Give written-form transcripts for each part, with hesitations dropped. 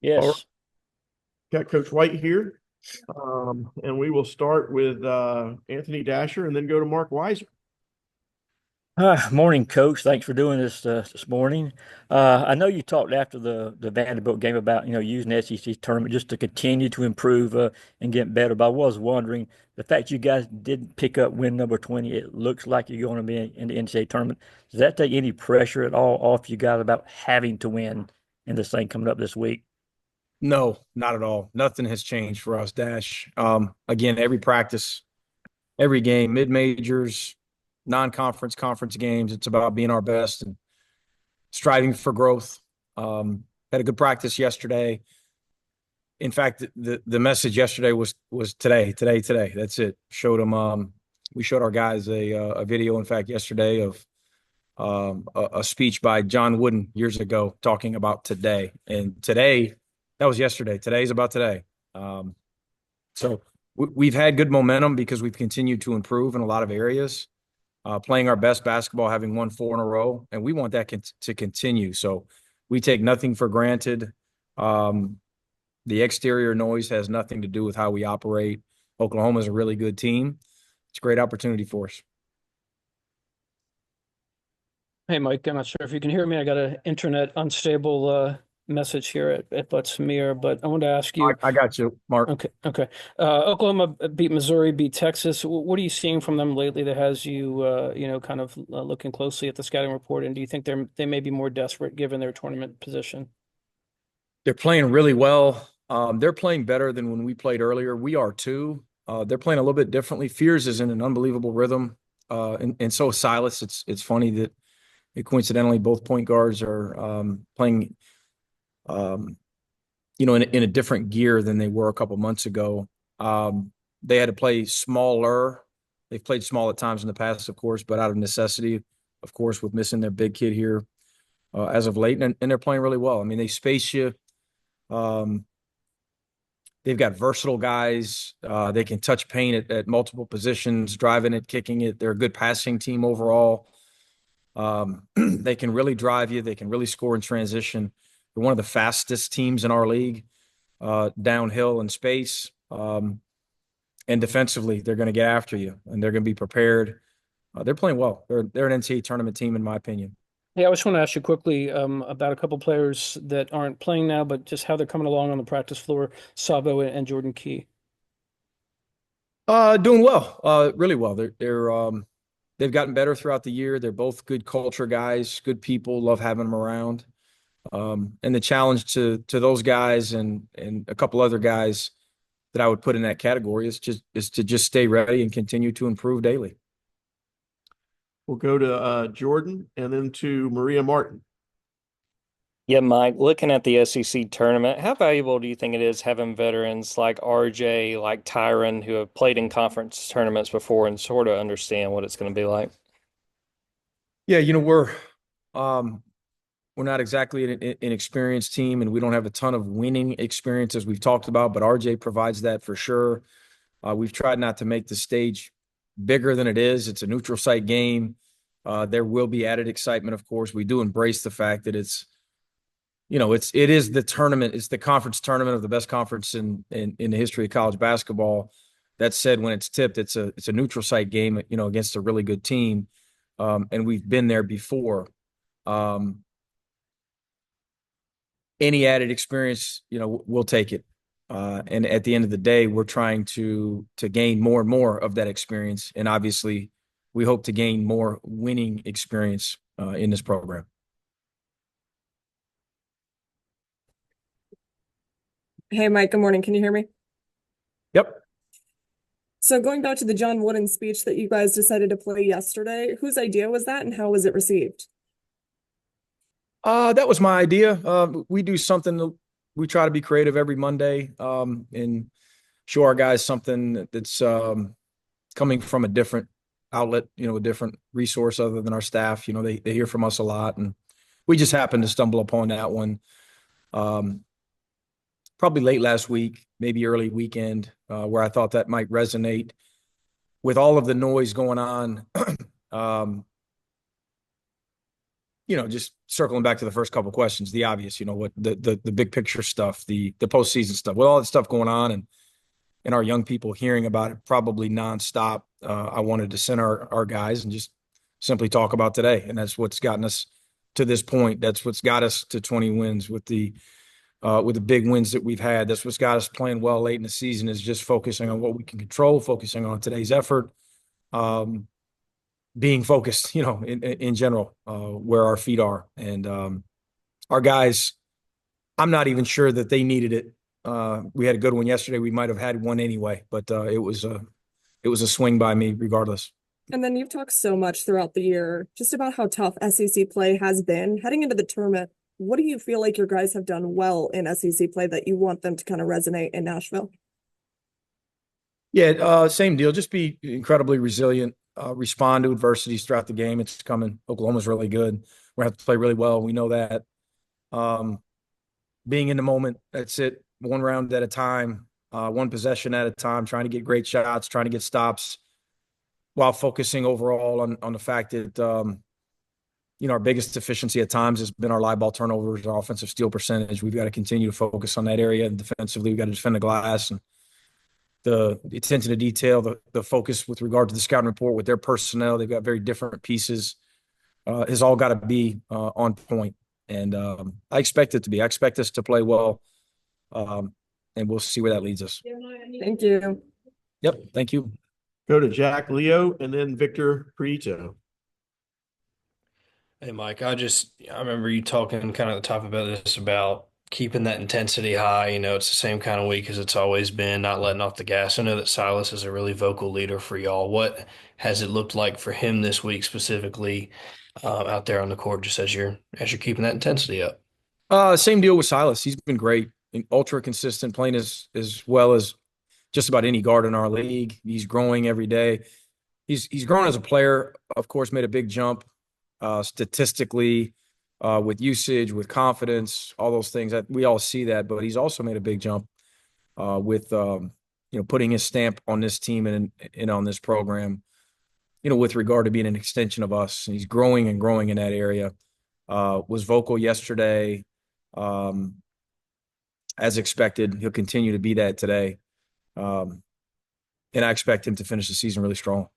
All right, Yes. got Coach White here. And we will start with Anthony Dasher and then go to Mark Weiser. Morning, Coach. Thanks for doing this morning. I know you talked after the Vanderbilt game about using the SEC tournament just to continue to improve and get better. But I was wondering the fact you guys didn't pick up win number 20. It looks like you're going to be in the NCAA tournament. Does that take any pressure at all off you guys about having to win in this thing coming up this week? No, not at all. Nothing has changed for us, Dash. Again, every practice, every game, mid-majors, non-conference, conference games, it's about being our best and striving for growth. Had a good practice yesterday. In fact, the message yesterday was today. That's it. Showed them. We showed our guys a video. In fact, yesterday of a speech by John Wooden years ago talking about today. And today, that was yesterday. Today's about today. So we've had good momentum because we've continued to improve in a lot of areas, playing our best basketball, having won 4 in a row, and we want that to continue. So we take nothing for granted. The exterior noise has nothing to do with how we operate. Oklahoma is a really good team. It's a great opportunity for us. Hey, Mike, I'm not sure if you can hear me. I got an internet unstable message here at Butts-Mehre, but I wanted to ask you. I got you, Mark. Okay. Oklahoma beat Missouri, beat Texas. What are you seeing from them lately that has you, kind of looking closely at the scouting report? And do you think they may be more desperate given their tournament position? They're playing really well. They're playing better than when we played earlier. We are too. They're playing a little bit differently. Fears is in an unbelievable rhythm, and so is Silas. It's funny that coincidentally both point guards are playing, in a different gear than they were a couple months ago. They had to play smaller. They've played small at times in the past, of course, but out of necessity, of course, with missing their big kid here as of late, and they're playing really well. I mean, they space you. They've got versatile guys. They can touch paint at multiple positions, driving it, kicking it. They're a good passing team overall. They can really drive you. They can really score in transition. They're one of the fastest teams in our league, downhill in space. And defensively, they're going to get after you, and they're going to be prepared. They're playing well. They're an NCAA tournament team, in my opinion. Yeah, I just want to ask you quickly about a couple players that aren't playing now, but just how they're coming along on the practice floor, Savo and Jordan Key. Doing well, really well. They've gotten better throughout the year. They're both good culture guys, good people, love having them around. And the challenge to those guys and a couple other guys that I would put in that category is to just stay ready and continue to improve daily. We'll go to Jordan and then to Maria Martin. Yeah, Mike, looking at the SEC tournament, how valuable do you think it is having veterans like RJ, like Tyron, who have played in conference tournaments before and sort of understand what it's going to be like? Yeah, we're not exactly an experienced team, and we don't have a ton of winning experience as we've talked about, but RJ provides that for sure. We've tried not to make the stage bigger than it is. It's a neutral site game. There will be added excitement, of course. We do embrace the fact that it is the tournament. It's the conference tournament of the best conference in the history of college basketball. That said, when it's tipped, it's a neutral site game, against a really good team. And we've been there before. Any added experience, we'll take it. And at the end of the day, we're trying to gain more and more of that experience. And obviously, we hope to gain more winning experience in this program. Hey, Mike, good morning. Can you hear me? Yep. So going back to the John Wooden speech that you guys decided to play yesterday, whose idea was that and how was it received? That was my idea. We do something. We try to be creative every Monday and show our guys something that's coming from a different outlet, a different resource other than our staff. They hear from us a lot, and we just happened to stumble upon that one probably late last week, maybe early weekend, where I thought that might resonate with all of the noise going on. just circling back to the first couple of questions, the obvious, what the big picture stuff, the postseason stuff, with all that stuff going on and our young people hearing about it probably nonstop. I wanted to send our guys and just simply talk about today. And that's what's gotten us to this point. That's what's got us to 20 wins with the big wins that we've had. That's what's got us playing well late in the season, is just focusing on what we can control, focusing on today's effort, being focused, in general, where our feet are. And our guys, I'm not even sure that they needed it. We had a good one yesterday. We might have had one anyway, but it was a swing by me regardless. And then you've talked so much throughout the year just about how tough SEC play has been. Heading into the tournament, what do you feel like your guys have done well in SEC play that you want them to kind of resonate in Nashville? Yeah, same deal. Just be incredibly resilient, respond to adversities throughout the game. It's coming. Oklahoma's really good. We're going to have to play really well. We know that. Being in the moment, that's it. One round at a time, one possession at a time, trying to get great shots, trying to get stops, while focusing overall on the fact that, our biggest deficiency at times has been our live ball turnovers, our offensive steal percentage. We've got to continue to focus on that area. And defensively, we've got to defend the glass, and the attention to detail, the focus with regard to the scouting report with their personnel. They've got very different pieces, has all got to be on point. And I expect it to be. I expect us to play well, and we'll see where that leads us. Thank you. Yep, thank you. Go to Jack Leo and then Victor Prieto. Hey, Mike, I remember you talking kind of at the top about this, about keeping that intensity high. It's the same kind of week as it's always been, not letting off the gas. I know that Silas is a really vocal leader for y'all. What has it looked like for him this week specifically, out there on the court, just as you're keeping that intensity up? Same deal with Silas. He's been great, ultra consistent, playing as well as just about any guard in our league. He's growing every day. He's grown as a player, of course, made a big jump statistically, with usage, with confidence, all those things that we all see that, but he's also made a big jump with putting his stamp on this team and on this program, with regard to being an extension of us. And he's growing and growing in that area. Was vocal yesterday, as expected. He'll continue to be that today. And I expect him to finish the season really strong.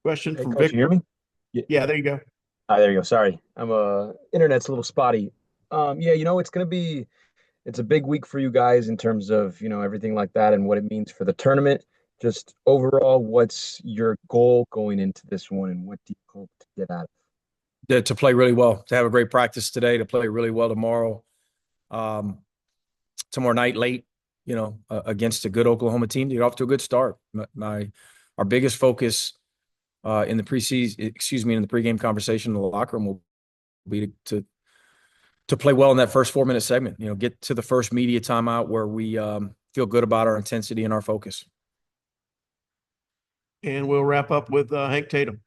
Question Hey, from Coach, you hear Victor. me? Yeah, there you go. There you go. Sorry. Internet's a little spotty. It's a big week for you guys in terms of, everything like that and what it means for the tournament. Just overall, what's your goal going into this one, and what do you hope to get out of it? To play really well, to have a great practice today, to play really well tomorrow. Tomorrow night late, against a good Oklahoma team, to get off to a good start. Our biggest focus in the pregame conversation in the locker room will be to play well in that first 4-minute segment. Get to the first media timeout where we feel good about our intensity and our focus. And we'll wrap up with Hank Tatum.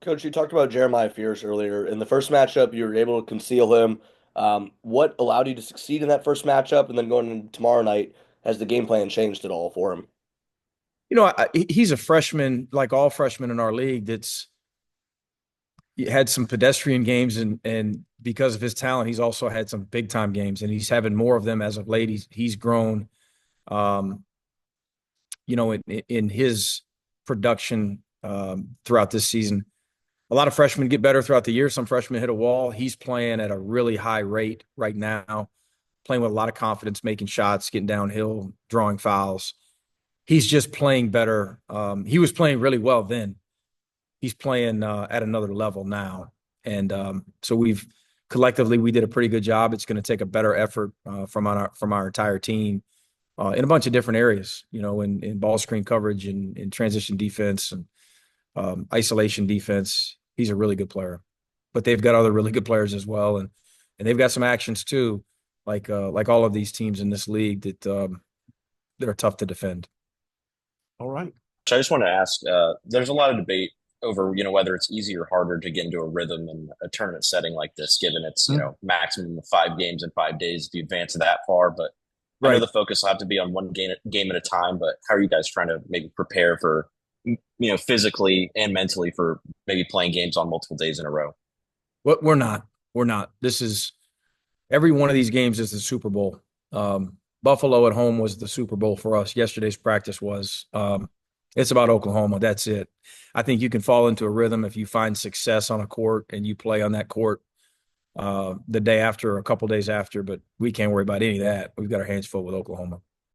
Coach, you talked about Jeremiah Fierce earlier. In the first matchup, you were able to conceal him. What allowed you to succeed in that first matchup? And then going into tomorrow night, has the game plan changed at all for him? He's a freshman, like all freshmen in our league, that's had some pedestrian games, and because of his talent, he's also had some big time games, and he's having more of them as of late. He's grown, in his production throughout this season. A lot of freshmen get better throughout the year. Some freshmen hit a wall. He's playing at a really high rate right now, playing with a lot of confidence, making shots, getting downhill, drawing fouls. He's just playing better. He was playing really well then. He's playing at another level now. And so we did a pretty good job. It's going to take a better effort from our entire team in a bunch of different areas, in ball screen coverage and in transition defense and isolation defense. He's a really good player, but they've got other really good players as well. And they've got some actions too, like all of these teams in this league that are tough to defend. All right. So I just want to ask, there's a lot of debate over, whether it's easier or harder to get into a rhythm in a tournament setting like this, given it's, maximum of 5 games in 5 days if you advance that far. But I know Right. the focus will have to be on one game at a time, but how are you guys trying to maybe prepare for, physically and mentally for maybe playing games on multiple days in a row? What we're not. We're not. This is every one of these games is the Super Bowl. Buffalo at home was the Super Bowl for us. Yesterday's practice was. It's about Oklahoma. That's it. I think you can fall into a rhythm if you find success on a court and you play on that court the day after or a couple days after, but we can't worry about any of that. We've got our hands full with Oklahoma.